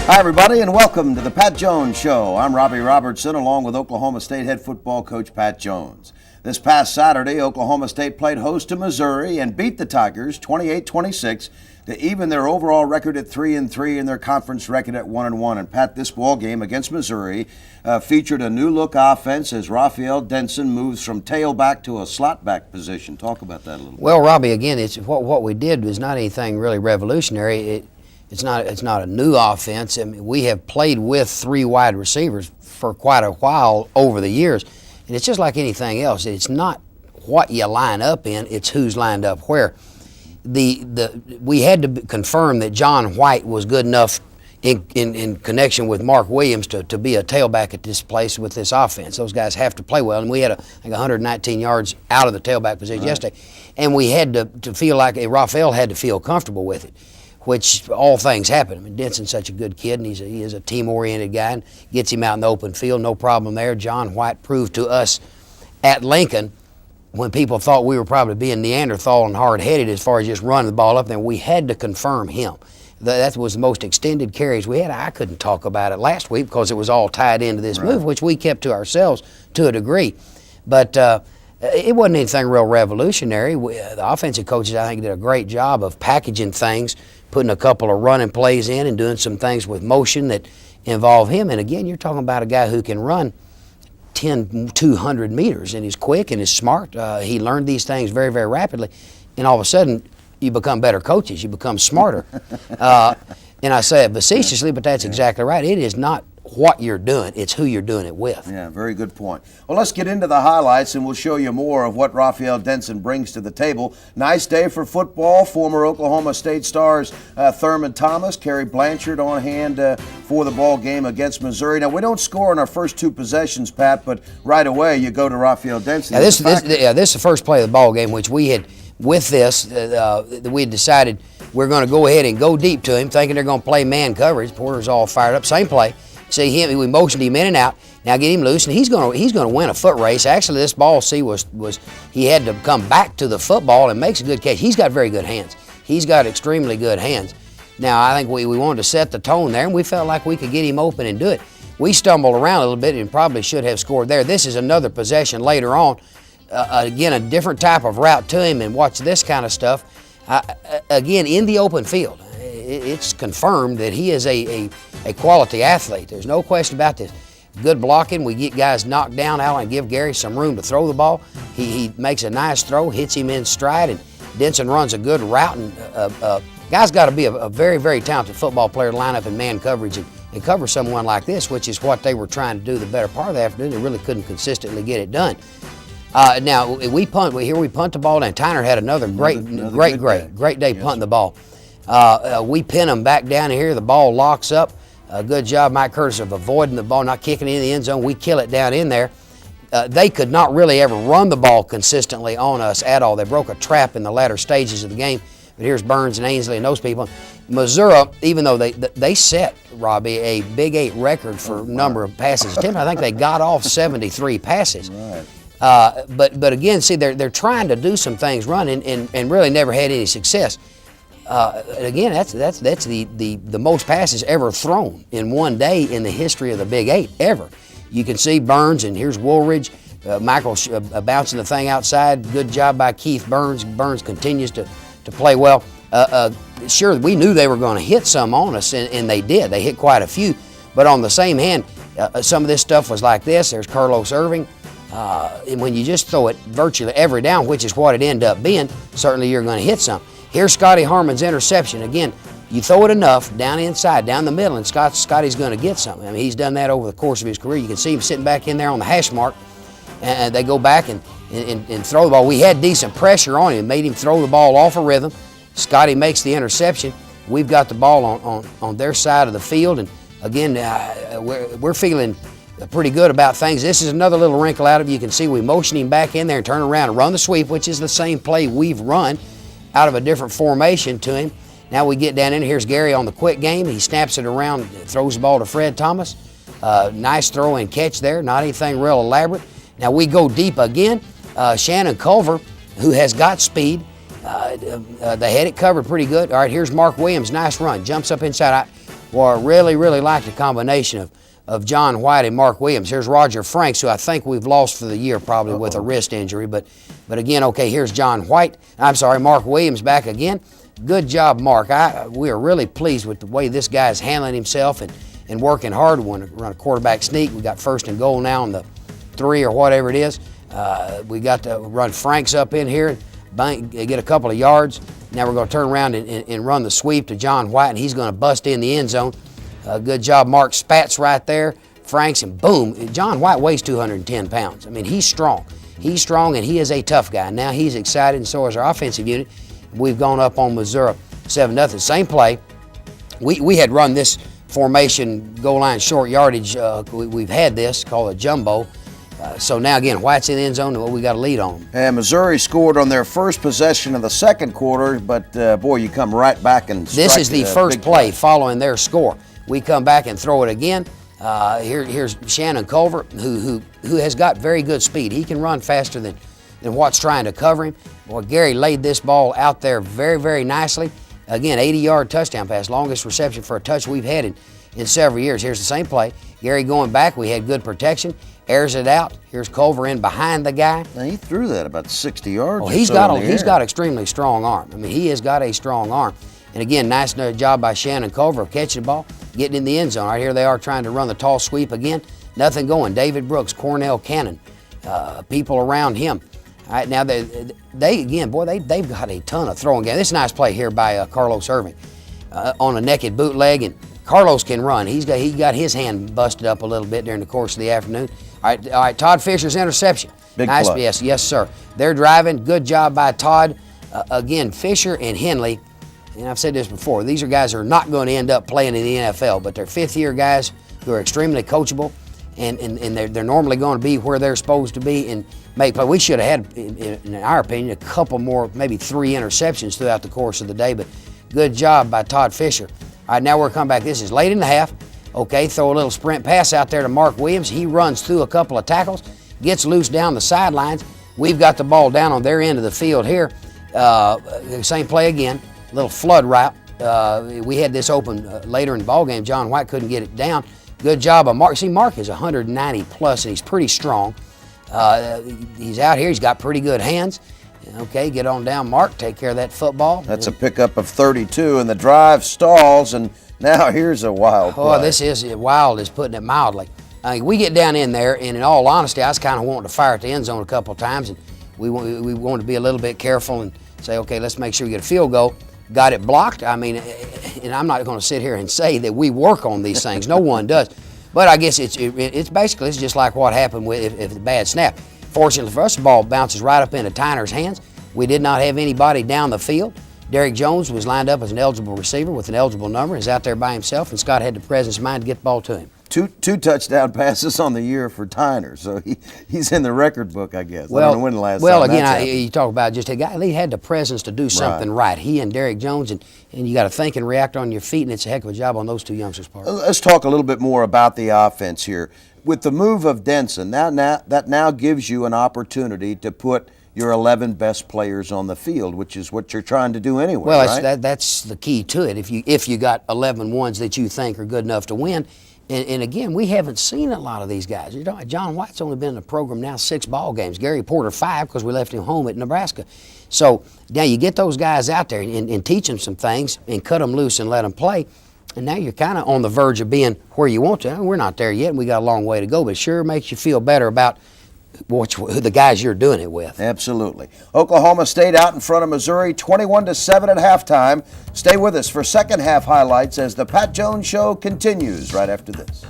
Hi, everybody, and welcome to the Pat Jones Show. I'm Robbie Robertson, along with Oklahoma State head football coach Pat Jones. This past Saturday, Oklahoma State played host to Missouri and beat the Tigers 28-26 to even their overall record at 3-3 and their conference record at 1-1. And Pat, this ball game against Missouri featured a new look offense as Raphael Denson moves from tailback to a slot back position. Talk about that a little bit. Well, Robbie, again, it's what we did was not anything really revolutionary. It's not a new offense. I mean, we have played with three wide receivers for quite a while over the years, and it's just like anything else. It's not what you line up in; it's who's lined up where. We had to confirm that John White was good enough in connection with Mark Williams to be a tailback at this place with this offense. Those guys have to play well, and we had like 119 yards out of the tailback position yesterday, and we had to feel like Raphael had to feel comfortable with it. Which all things happen. I mean, Denson's such a good kid, and he is a team-oriented guy, and gets him out in the open field, no problem there. John White proved to us at Lincoln, when people thought we were probably being Neanderthal and hard-headed as far as just running the ball up there, we had to confirm him. That was the most extended carries we had. I couldn't talk about it last week because it was all tied into this move, which we kept to ourselves to a degree. But it wasn't anything real revolutionary. The offensive coaches, I think, did a great job of packaging things, putting a couple of running plays in and doing some things with motion that involve him. And again, you're talking about a guy who can run 200 meters, and he's quick and he's smart. He learned these things very, very rapidly. And all of a sudden, you become better coaches. You become smarter. And I say it facetiously, but that's exactly right. It is not what you're doing, it's who you're doing it with. Yeah, very good point. Well, let's get into the highlights, and we'll show you more of what Raphael Denson brings to the table. Nice day for football. Former Oklahoma State stars Thurman Thomas, Kerry Blanchard on hand for the ball game against Missouri. Now, we don't score in our first two possessions, Pat, but right away you go to Raphael Denson. Now, this is the first play of the ball game, which we had, with this, we had decided we're going to go ahead and go deep to him, thinking they're going to play man coverage. Porter's all fired up. Same play. See him, we motioned him in and out. Now get him loose, and he's going to win a foot race. Actually, this ball, was he had to come back to the football and makes a good catch. He's got very good hands. He's got extremely good hands. Now, I think we wanted to set the tone there, and we felt like we could get him open and do it. We stumbled around a little bit and probably should have scored there. This is another possession later on. Again, a different type of route to him, and watch this kind of stuff. Again, in the open field. It's confirmed that he is a quality athlete. There's no question about this. Good blocking. We get guys knocked down out and give Gary some room to throw the ball. He makes a nice throw, hits him in stride, and Denson runs a good route. And guy's got to be a very, very talented football player to line up in man coverage and cover someone like this, which is what they were trying to do the better part of the afternoon. They really couldn't consistently get it done. Now, we punt the ball down. Tyner had another great day punting the ball. We pin them back down here. The ball locks up. Good job, Mike Curtis, of avoiding the ball, not kicking it in the end zone. We kill it down in there. They could not really ever run the ball consistently on us at all. They broke a trap in the latter stages of the game. But here's Burns and Ainsley and those people. Missouri, even though they set, Robbie, a Big 8 record for number of passes attempted, I think they got off 73 passes. Right. But again, see, they're trying to do some things running and really never had any success. Again, that's the most passes ever thrown in one day in the history of the Big 8 ever. You can see Burns, and here's Woolridge. Michael bouncing the thing outside. Good job by Keith Burns. Burns continues to play well. Sure, we knew they were going to hit some on us, and they did. They hit quite a few. But on the same hand, some of this stuff was like this. There's Carlos Irving. And when you just throw it virtually every down, which is what it ended up being, certainly you're going to hit some. Here's Scotty Harmon's interception. Again, you throw it enough down inside, down the middle, and Scotty's going to get something. I mean, he's done that over the course of his career. You can see him sitting back in there on the hash mark, and they go back and throw the ball. We had decent pressure on him, made him throw the ball off a rhythm. Scotty makes the interception. We've got the ball on their side of the field, and again, we're feeling pretty good about things. This is another little wrinkle out of it. You can see we motion him back in there and turn around and run the sweep, which is the same play we've run out of a different formation to him. Now we get down in. Here's Gary on the quick game. He snaps it around, throws the ball to Fred Thomas. Nice throw and catch there. Not anything real elaborate. Now we go deep again. Shannon Culver, who has got speed. They had it covered pretty good. All right, here's Mark Williams. Nice run. Jumps up inside. Well, I really like the combination of John White and Mark Williams. Here's Roger Franks, who I think we've lost for the year probably with a wrist injury. But again, okay, here's Mark Williams back again. Good job, Mark. We are really pleased with the way this guy is handling himself and working hard. We're going to run a quarterback sneak. We got 1st and goal now on the 3 or whatever it is. We got to run Franks up in here, get a couple of yards. Now we're going to turn around and run the sweep to John White, and he's going to bust in the end zone. Good job, Mark Spatz right there. Franks, and boom. John White weighs 210 pounds. I mean, he's strong. He's strong, and he is a tough guy. Now he's excited, and so is our offensive unit. We've gone up on Missouri 7-0. Same play. We had run this formation, goal line short yardage. We've had this called a jumbo. So now again, White's in the end zone, and we got a lead on them. And Missouri scored on their first possession of the second quarter, but boy, you come right back and strike. This is the first play following their score. We come back and throw it again. Here's Shannon Culver, who has got very good speed. He can run faster than Watt's trying to cover him. Boy, Gary laid this ball out there very nicely. Again, 80-yard touchdown pass, longest reception for a touch we've had in several years. Here's the same play. Gary going back. We had good protection. Airs it out. Here's Culver in behind the guy. Now, he threw that about 60 yards. Well, he's got extremely strong arm. I mean, he has got a strong arm. And again, nice job by Shannon Culver of catching the ball, getting in the end zone. Right here they are trying to run the tall sweep again. Nothing going. David Brooks, Cornell Cannon, people around him. All right, now they've got a ton of throwing game. This is a nice play here by Carlos Irving on a naked bootleg, and Carlos can run. He got his hand busted up a little bit during the course of the afternoon. All right, Todd Fisher's interception. Big nice play. Yes, sir. They're driving. Good job by Todd. Again, Fisher and Henley, and I've said this before, these are guys who are not going to end up playing in the NFL, but they're fifth-year guys who are extremely coachable, and they're normally going to be where they're supposed to be and make play. We should have had, in our opinion, a couple more, maybe 3 interceptions throughout the course of the day, but good job by Todd Fisher. All right, now we're coming back. This is late in the half. Okay, throw a little sprint pass out there to Mark Williams. He runs through a couple of tackles, gets loose down the sidelines. We've got the ball down on their end of the field here. Same play again, little flood route. We had this open later in the ball game. John White couldn't get it down. Good job of Mark. See, Mark is 190 plus, and he's pretty strong. He's out here. He's got pretty good hands. Okay, get on down, Mark. Take care of that football. That's a pickup of 32, and the drive stalls, and now here's a wild play. Oh, this is wild, is putting it mildly. We get down in there, and in all honesty, I was kind of wanting to fire at the end zone a couple of times, and we wanted to be a little bit careful and say, okay, let's make sure we get a field goal. Got it blocked. I mean, and I'm not going to sit here and say that we work on these things. No one does. But I guess it's basically just like what happened with if the bad snap. Fortunately for us, the ball bounces right up into Tyner's hands. We did not have anybody down the field. Derek Jones was lined up as an eligible receiver with an eligible number. He's out there by himself, and Scott had the presence of mind to get the ball to him. Two touchdown passes on the year for Tyner, so he's in the record book, I guess. I don't know when the last time that's happened. You talk about just a guy, he had the presence to do something right. He and Derek Jones, and you got to think and react on your feet, and it's a heck of a job on those two youngsters' part. Let's talk a little bit more about the offense here. With the move of Denson, that now gives you an opportunity to put your 11 best players on the field, which is what you're trying to do anyway, well, right? that's the key to it. If you got 11 ones that you think are good enough to win. And again, we haven't seen a lot of these guys. You know, John White's only been in the program now 6 ball games. Gary Porter 5 because we left him home at Nebraska. So now you get those guys out there and teach them some things and cut them loose and let them play. And now you're kind of on the verge of being where you want to. We're not there yet, and we got a long way to go, but it sure makes you feel better about the guys you're doing it with. Absolutely. Oklahoma State out in front of Missouri, 21-7 at halftime. Stay with us for second half highlights as the Pat Jones Show continues right after this.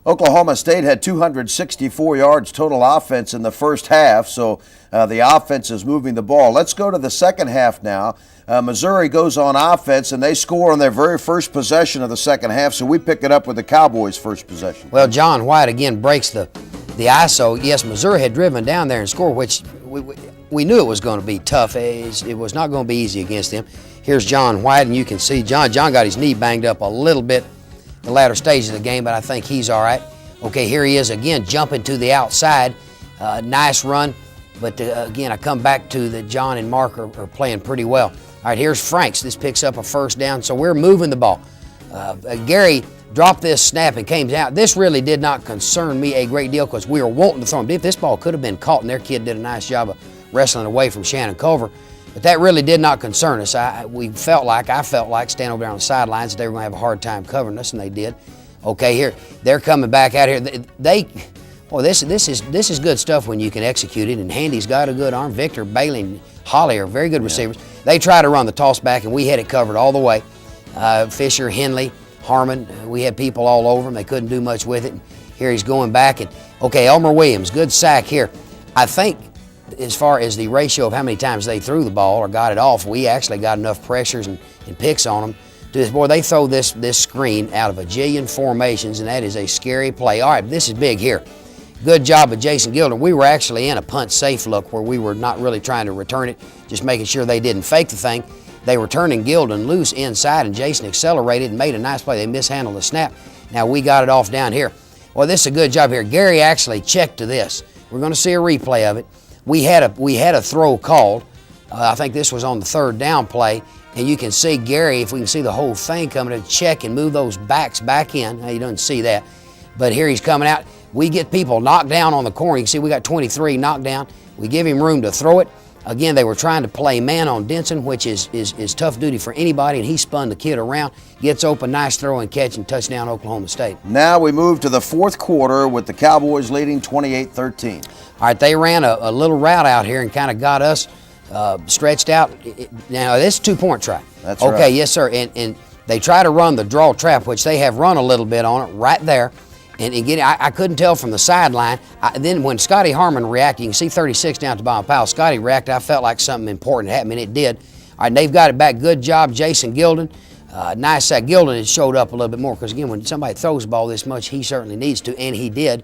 Oklahoma State had 264 yards total offense in the first half, so the offense is moving the ball. Let's go to the second half now. Missouri goes on offense, and they score on their very first possession of the second half, so we pick it up with the Cowboys' first possession. Well, John White again breaks the ISO. Yes, Missouri had driven down there and scored, which we knew it was going to be tough. It was not going to be easy against them. Here's John White, and you can see John got his knee banged up a little bit the latter stages of the game, but I think he's all right. Okay, here he is again, jumping to the outside. Nice run, but again, I come back to that John and Mark are playing pretty well. All right, here's Franks. This picks up a first down, so we're moving the ball. Gary dropped this snap and came out. This really did not concern me a great deal because we were wanting to throw him deep. This ball could have been caught, and their kid did a nice job of wrestling away from Shannon Culver. But that really did not concern us. I felt like standing over there on the sidelines that they were going to have a hard time covering us, and they did. Okay, here they're coming back out here. This is good stuff when you can execute it. And Handy's got a good arm. Victor, Bailey, and Holly are very good receivers. They try to run the toss back, and we had it covered all the way. Fisher, Henley, Harmon, we had people all over him. They couldn't do much with it. And here he's going back, and okay, Elmer Williams, good sack here. I think, as far as the ratio of how many times they threw the ball or got it off, we actually got enough pressures and picks on them. Boy, they throw this screen out of a jillion formations, and that is a scary play. All right, this is big here. Good job of Jason Gilden. We were actually in a punt safe look where we were not really trying to return it, just making sure they didn't fake the thing. They were turning Gilden loose inside, and Jason accelerated and made a nice play. They mishandled the snap. Now we got it off down here. Well, this is a good job here. Gary actually checked to this. We're going to see a replay of it. We had a throw called. I think this was on the third down play, and you can see Gary, if we can see the whole thing coming, to check and move those backs back in. Now, you don't see that, but here he's coming out. We get people knocked down on the corner. You can see we got 23 knocked down. We give him room to throw it. Again, they were trying to play man on Denson, which is tough duty for anybody, and he spun the kid around, gets open, nice throw and catch, and touchdown Oklahoma State. Now we move to the fourth quarter with the Cowboys leading 28-13. All right, they ran a little route out here and kind of got us stretched out. Now, this is a two-point try. That's right. Okay, yes, sir, and they try to run the draw trap, which they have run a little bit on it right there. And again, I couldn't tell from the sideline. Then when Scotty Harmon reacted, you can see 36 down at the bottom pile. Scotty reacted. I felt like something important happened, and it did. All right, they've got it back. Good job, Jason Gilden. Nice sack. Gilden has showed up a little bit more because, again, when somebody throws the ball this much, he certainly needs to, and he did.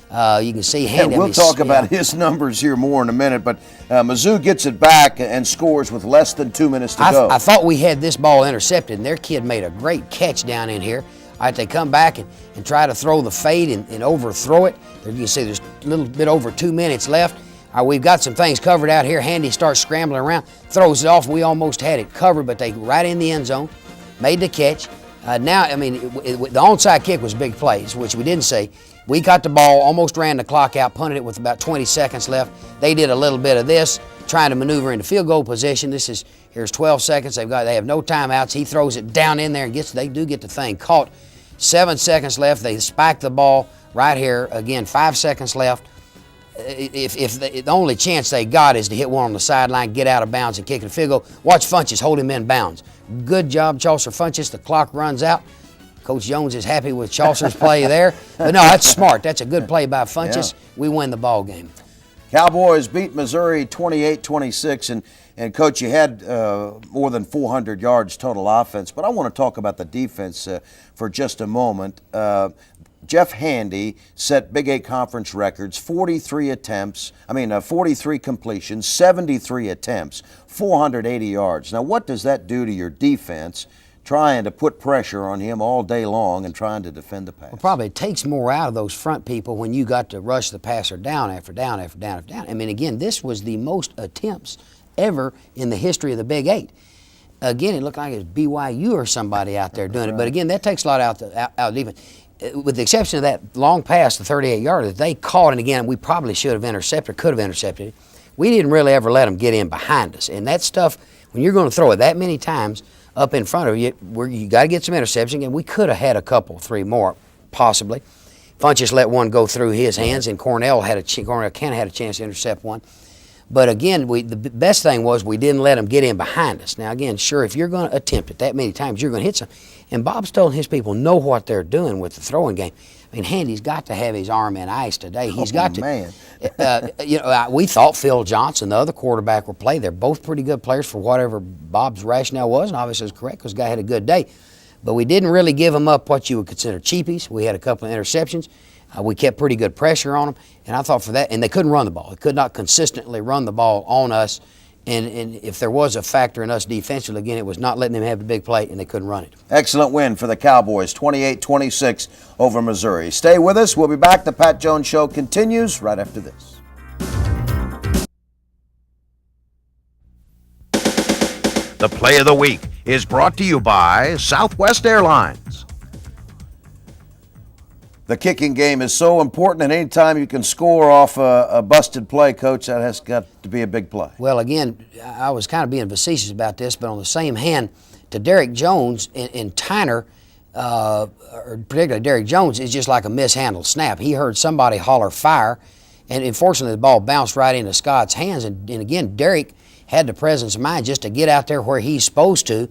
You can see Handy. We'll talk about his numbers here more in a minute, but Mizzou gets it back and scores with less than 2 minutes to go. I thought we had this ball intercepted, and their kid made a great catch down in here. All right, they come back and try to throw the fade and overthrow it. There you can see there's a little bit over 2 minutes left. All right, we've got some things covered out here. Handy starts scrambling around, throws it off. We almost had it covered, but they right in the end zone, made the catch. Now, I mean, the onside kick was big plays, which we didn't say. We got the ball, almost ran the clock out, punted it with about 20 seconds left. They did a little bit of this, trying to maneuver into field goal position. Here's 12 seconds. They have no timeouts. He throws it down in there and they do get the thing caught. 7 seconds left. They spike the ball right here. Again, 5 seconds left. If the only chance they got is to hit one on the sideline, get out of bounds, and kick a field goal. Watch Funches hold him in bounds. Good job, Chaucer Funches. The clock runs out. Coach Jones is happy with Chaucer's play there. But no, that's smart. That's a good play by Funches. Yeah. We win the ball game. Cowboys beat Missouri 28-26, and Coach, you had more than 400 yards total offense, but I want to talk about the defense for just a moment. Jeff Handy set Big 8 conference records, 43 completions, 73 attempts, 480 yards. Now, what does that do to your defense, trying to put pressure on him all day long and trying to defend the pass? Well, probably it takes more out of those front people when you got to rush the passer down after down after down after down. I mean, again, this was the most attempts ever in the history of the Big 8. Again, it looked like it was BYU or somebody out there doing it. But again, that takes a lot out of defense. With the exception of that long pass, the 38-yarder that they caught, and again, we probably should have intercepted, could have intercepted it. We didn't really ever let them get in behind us. And that stuff, when you're going to throw it that many times up in front of you, you got to get some interception. And we could have had a couple, 3 more, possibly. Funches let one go through his hands, and Cornell had a chance to intercept one. But again, the best thing was we didn't let them get in behind us. Now, again, sure, if you're going to attempt it that many times, you're going to hit some. And Bob Stoll and his people know what they're doing with the throwing game. I mean, Handy's got to have his arm in ice today. He's got to. Man. We thought Phil Johnson, the other quarterback, would play. They're both pretty good players for whatever Bob's rationale was, and obviously it's correct because the guy had a good day. But we didn't really give him up what you would consider cheapies. We had a couple of interceptions. We kept pretty good pressure on them, and I thought for that, and they couldn't run the ball. They could not consistently run the ball on us, and if there was a factor in us defensively, again, it was not letting them have the big play, and they couldn't run it. Excellent win for the Cowboys, 28-26 over Missouri. Stay with us. We'll be back. The Pat Jones Show continues right after this. The The Play of the Week is brought to you by Southwest Airlines. The kicking game is so important, and anytime you can score off a busted play, Coach, that has got to be a big play. Well, again, I was kind of being facetious about this, but on the same hand, to Derek Jones and Tyner, or particularly Derek Jones, is just like a mishandled snap. He heard somebody holler fire, and unfortunately the ball bounced right into Scott's hands. And again, Derek had the presence of mind just to get out there where he's supposed to,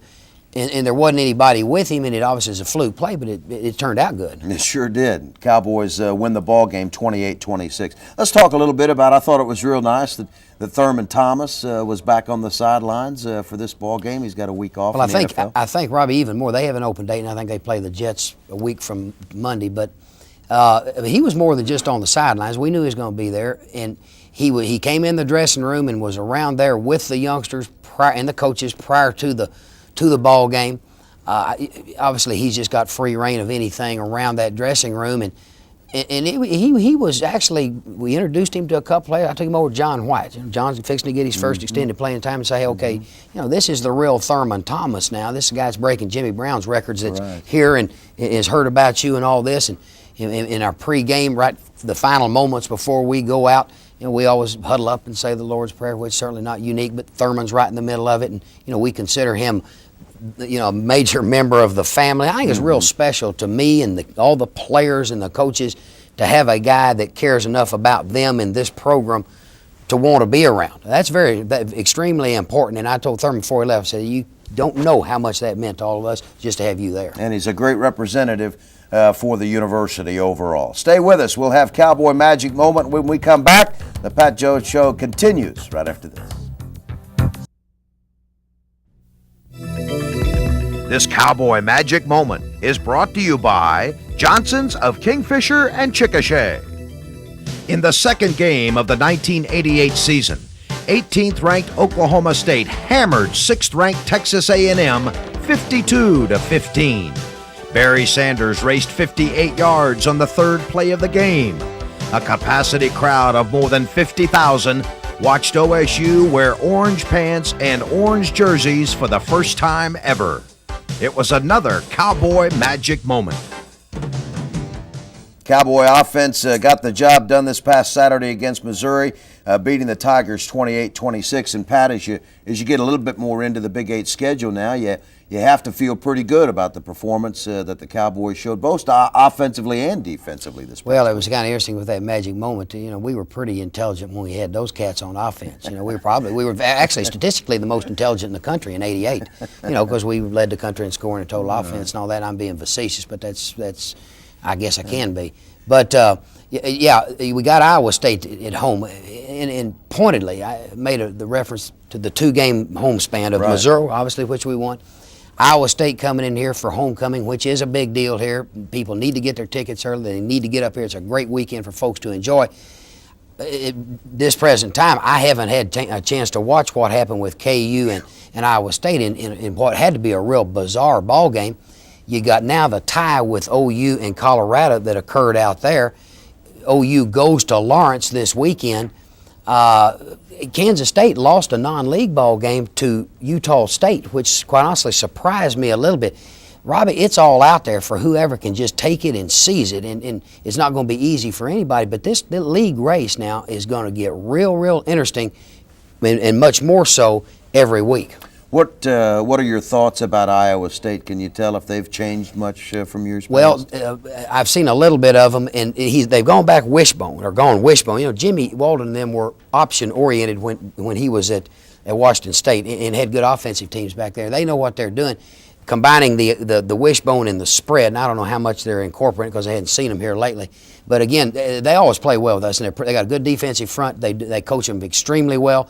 and there wasn't anybody with him, and it obviously was a fluke play, but it turned out good. It sure did. Cowboys win the ball game 28-26. Let's talk a little bit about, I thought it was real nice that Thurman Thomas was back on the sidelines for this ball game. He's got a week off. Well, in the NFL. I think, Robbie, even more, they have an open date, and I think they play the Jets a week from Monday, but he was more than just on the sidelines. We knew he was going to be there, and he came in the dressing room and was around there with the youngsters and the coaches prior to the ball game. Obviously, he's just got free reign of anything around that dressing room, and he was actually, we introduced him to a couple players. I took him over to John White. John's fixing to get his first extended playing time and say, hey, okay, this is the real Thurman Thomas now. This guy's breaking Jimmy Brown's records that's here and has heard about you and all this. And in our pregame, right, the final moments before we go out, we always huddle up and say the Lord's Prayer, which is certainly not unique, but Thurman's right in the middle of it, and we consider him a major member of the family. I think it's real special to me and all the players and the coaches to have a guy that cares enough about them in this program to want to be around. That's extremely important, and I told Thurman before he left, I said, you don't know how much that meant to all of us just to have you there. And he's a great representative for the university overall. Stay with us. We'll have Cowboy Magic Moment when we come back. The Pat Jones Show continues right after this. This Cowboy Magic Moment is brought to you by Johnson's of Kingfisher and Chickasha. In the second game of the 1988 season, 18th-ranked Oklahoma State hammered 6th-ranked Texas A&M 52-15. Barry Sanders raced 58 yards on the third play of the game. A capacity crowd of more than 50,000 watched OSU wear orange pants and orange jerseys for the first time ever. It was another Cowboy Magic Moment. Cowboy offense got the job done this past Saturday against Missouri, beating the Tigers 28-26. And Pat, as you get a little bit more into the Big 8 schedule now, you have to feel pretty good about the performance that the Cowboys showed, both offensively and defensively this past Well, it was kind of interesting with that magic moment. We were pretty intelligent when we had those cats on offense. We were actually statistically the most intelligent in the country in '88. Because we led the country in scoring and total offense and all that. I'm being facetious, but that's I guess I can be. But we got Iowa State at home, and pointedly, I made the reference to the 2-game home span of Missouri, obviously, which we won. Iowa State coming in here for homecoming, which is a big deal here. People need to get their tickets early. They need to get up here. It's a great weekend for folks to enjoy. This present time, I haven't had a chance to watch what happened with KU and Iowa State in what had to be a real bizarre ball game. You got now the tie with OU and Colorado that occurred out there. OU goes to Lawrence this weekend. Kansas State lost a non-league ball game to Utah State, which quite honestly surprised me a little bit. Robbie, it's all out there for whoever can just take it and seize it, and it's not going to be easy for anybody, but the league race now is going to get real interesting, and much more so every week. What are your thoughts about Iowa State? Can you tell if they've changed much from years past? Well, I've seen a little bit of them, and they've gone wishbone. Jimmy Walden and them were option-oriented when he was at Washington State and had good offensive teams back there. They know what they're doing, combining the wishbone and the spread. And I don't know how much they're incorporating because I hadn't seen them here lately. But again, they always play well with us, and they got a good defensive front. They coach them extremely well.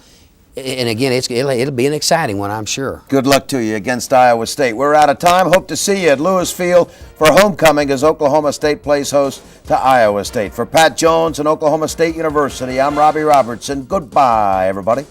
And again, it'll be an exciting one, I'm sure. Good luck to you against Iowa State. We're out of time. Hope to see you at Lewis Field for homecoming as Oklahoma State plays host to Iowa State. For Pat Jones and Oklahoma State University, I'm Robbie Robertson. Goodbye, everybody.